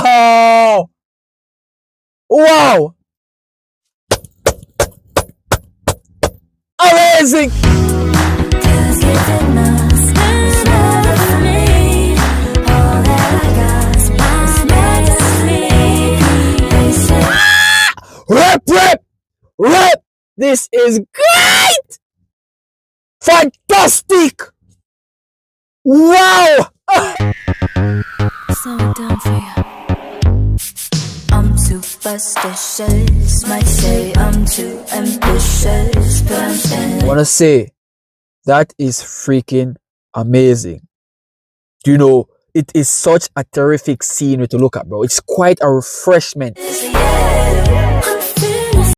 Wow! Wow! Amazing! Rep, rep, rep! This is great! Fantastic! Wow! So done for you. I'm superstitious, might say I'm too ambitious, but I'm standing. I want to say that is freaking amazing. Do you know, it is such a terrific scenery to look at, bro. It's quite a refreshment. Yeah.